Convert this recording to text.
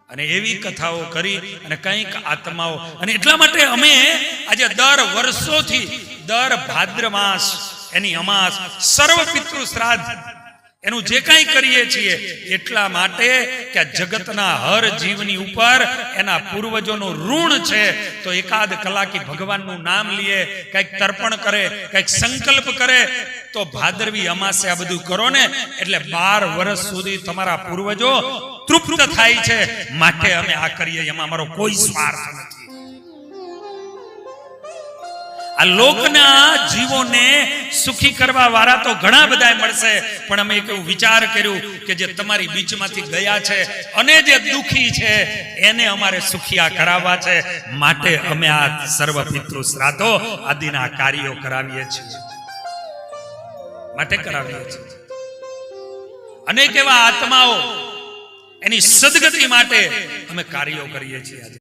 અને એવી કથાઓ કરી અને કંઈક આત્માઓ, અને એટલા માટે અમે આજે દર વર્ષોથી દર ભાદ્ર માસ એની અમાસ સર્વ પિતૃ શ્રાદ્ધ એનું જે કંઈ કરીએ છીએ એટલા માટે કે જગતના હર જીવની ઉપર એના પૂર્વજોનું ઋણ છે. તો એકાદ કલાકી ભગવાનનું નામ લઈએ, કંઈક તર્પણ કરે, કંઈક સંકલ્પ કરે, તો ભાદરવી અમાસે આ બધું કરો ને એટલે 12 વર્ષ સુધી તમારા પૂર્વજો તૃપ્ત થાય છે. માટે અમે આ કરીએ, એમાં અમારો કોઈ સ્વાર્થ નથી. આ લોકના જીવોને સુખી કરવા વાળા તો ઘણા બધા મળશે, પણ અમે એક એવું વિચાર કર્યું કે જે તમારી બીચમાંથી ગયા છે અને જે દુખી છે એને અમારે સુખિયા કરાવવા છે. માટે અમે આ સર્વ પિતૃ શ્રાદ્ધો આદિના કાર્યો કરાવીએ છીએ. માટે કરાવીએ છીએ. અનેક એવા આત્માઓ એની સદગતિ માટે અમે કાર્યો કરીએ છીએ.